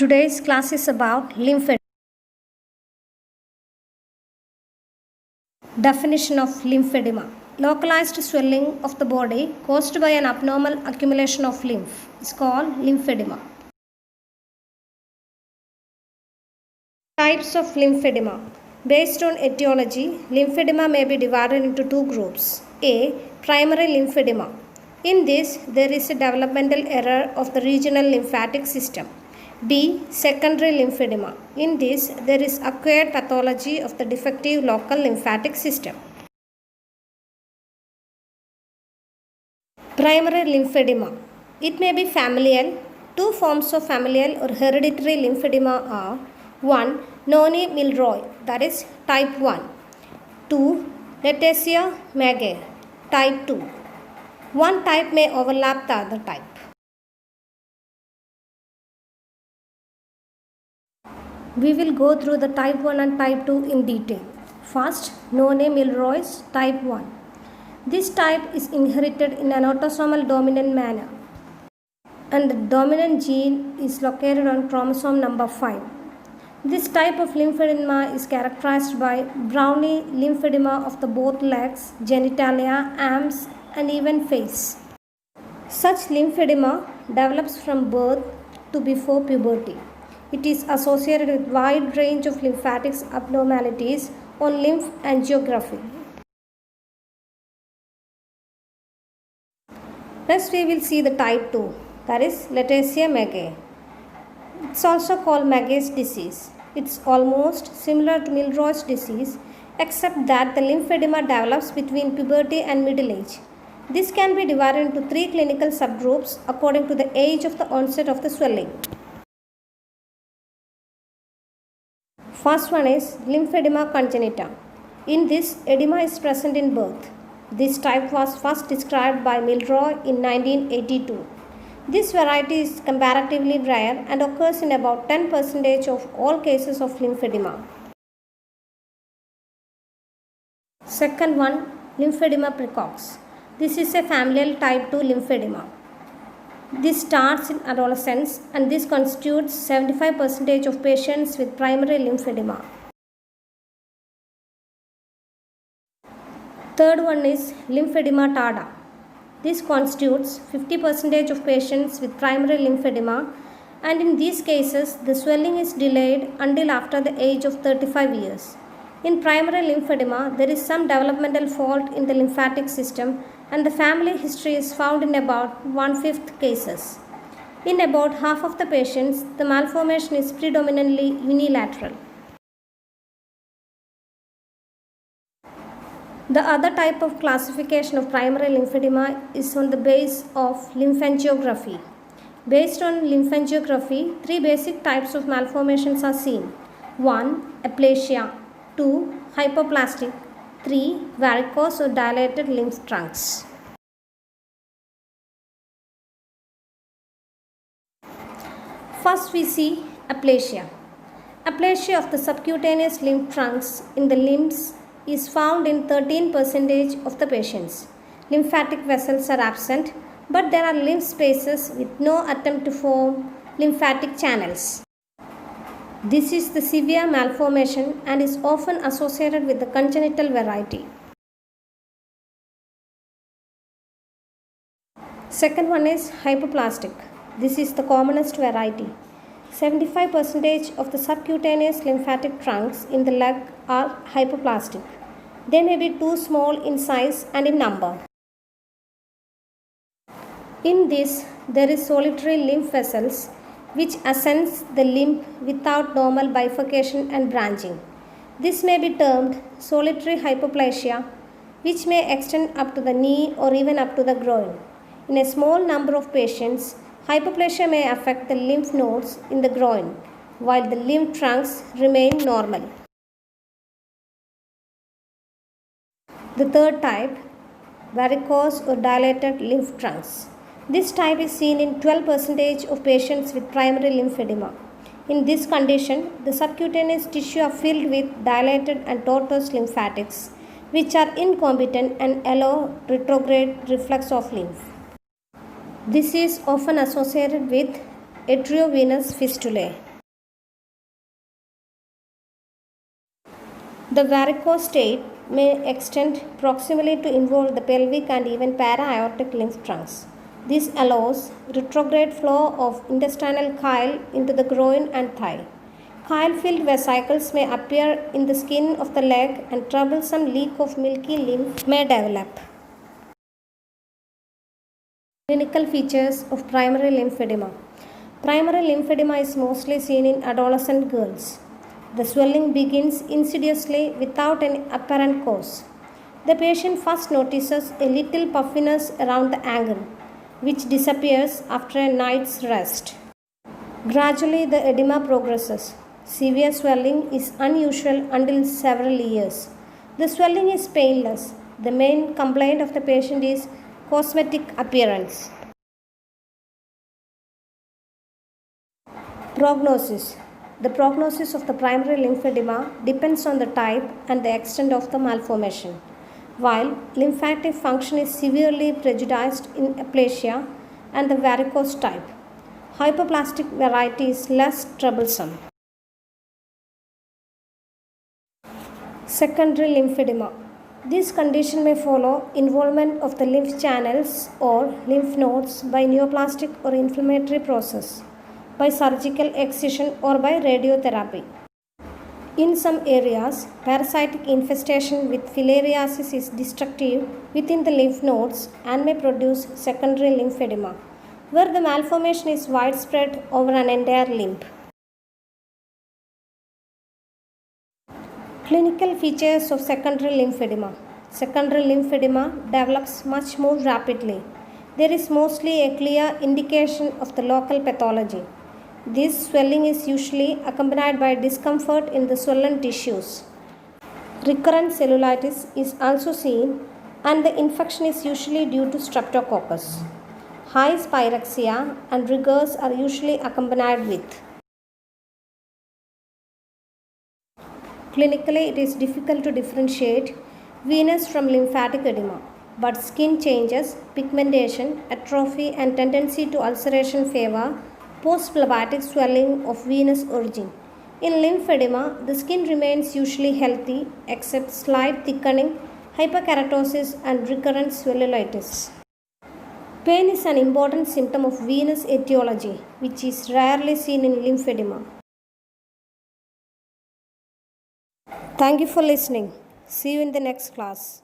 Today's class is about lymphedema. Definition of lymphedema. Localized swelling of the body caused by an abnormal accumulation of lymph is called lymphedema. Types of lymphedema. Based on etiology, lymphedema may be divided into two groups. A. Primary lymphedema. In this, there is a developmental error of the regional lymphatic system. B. Secondary lymphedema. In this, there is acquired pathology of the defective local lymphatic system. Primary lymphedema. It may be familial. Two forms of familial or hereditary lymphedema are 1. Noni-Milroy, that is type 1. 2. Latasia magere, type 2. One type may overlap the other type. We will go through the type 1 and type 2 in detail. First, Noni-Milroy's type 1. This type is inherited in an autosomal dominant manner, and the dominant gene is located on chromosome number 5. This type of lymphedema is characterized by browny lymphedema of the both legs, genitalia, arms, and even face. Such lymphedema develops from birth to before puberty. It is associated with wide range of lymphatic abnormalities on lymph angiography. Next we will see the type 2, that is Latasia magere. It's also called Magere's disease. It's almost similar to Milroy's disease except that the lymphedema develops between puberty and middle age. This can be divided into three clinical subgroups according to the age of the onset of the swelling. First one is lymphedema congenita. In this, edema is present in birth. This type was first described by Milroy in 1982. This variety is comparatively rare and occurs in about 10% of all cases of lymphedema. Second one, lymphedema precox. This is a familial type 2 lymphedema. This starts in adolescence and this constitutes 75% of patients with primary lymphedema. Third one is lymphedema tarda. This constitutes 50% of patients with primary lymphedema, and in these cases the swelling is delayed until after the age of 35 years. In primary lymphedema, there is some developmental fault in the lymphatic system and the family history is found in about 1/5 cases. In about half of the patients, the malformation is predominantly unilateral. The other type of classification of primary lymphedema is on the base of lymphangiography. Based on lymphangiography, three basic types of malformations are seen. 1. Aplasia. 2. Hypoplastic. 3. Varicose or dilated lymph trunks. First we see aplasia. Aplasia of the subcutaneous lymph trunks in the limbs is found in 13% of the patients. Lymphatic vessels are absent, but there are lymph spaces with no attempt to form lymphatic channels. This is the severe malformation and is often associated with the congenital variety. Second one is hypoplastic. This is the commonest variety. 75% of the subcutaneous lymphatic trunks in the leg are hypoplastic. They may be too small in size and in number. In this, there is solitary lymph vessels which ascends the limb without normal bifurcation and branching. This may be termed solitary hypoplasia, which may extend up to the knee or even up to the groin. In a small number of patients, hypoplasia may affect the lymph nodes in the groin, while the lymph trunks remain normal. The third type, varicose or dilated lymph trunks. This type is seen in 12% of patients with primary lymphedema. In this condition, the subcutaneous tissue are filled with dilated and tortuous lymphatics, which are incompetent and allow retrograde reflux of lymph. This is often associated with arteriovenous fistulae. The varicose state may extend proximally to involve the pelvic and even para-aortic lymph trunks. This allows retrograde flow of intestinal chyle into the groin and thigh. Chyle-filled vesicles may appear in the skin of the leg and troublesome leak of milky lymph may develop. Clinical features of primary lymphedema. Primary lymphedema is mostly seen in adolescent girls. The swelling begins insidiously without any apparent cause. The patient first notices a little puffiness around the angle, which disappears after a night's rest. Gradually, the edema progresses. Severe swelling is unusual until several years. The swelling is painless. The main complaint of the patient is cosmetic appearance. Prognosis. The prognosis of the primary lymphedema depends on the type and the extent of the malformation. While lymphatic function is severely prejudiced in aplasia and the varicose type, hypoplastic variety is less troublesome. Secondary lymphedema. This condition may follow involvement of the lymph channels or lymph nodes by neoplastic or inflammatory process, by surgical excision or by radiotherapy. In some areas, parasitic infestation with filariasis is destructive within the lymph nodes and may produce secondary lymphedema, where the malformation is widespread over an entire limb. Clinical features of secondary lymphedema. Secondary lymphedema develops much more rapidly. There is mostly a clear indication of the local pathology. This swelling is usually accompanied by discomfort in the swollen tissues. Recurrent cellulitis is also seen, and the infection is usually due to streptococcus. High pyrexia and rigors are usually accompanied with. Clinically, it is difficult to differentiate venous from lymphatic edema, but skin changes, pigmentation, atrophy, and tendency to ulceration favor post-phlebitic swelling of venous origin. In lymphedema, the skin remains usually healthy except slight thickening, hyperkeratosis, and recurrent cellulitis. Pain is an important symptom of venous etiology, which is rarely seen in lymphedema. Thank you for listening. See you in the next class.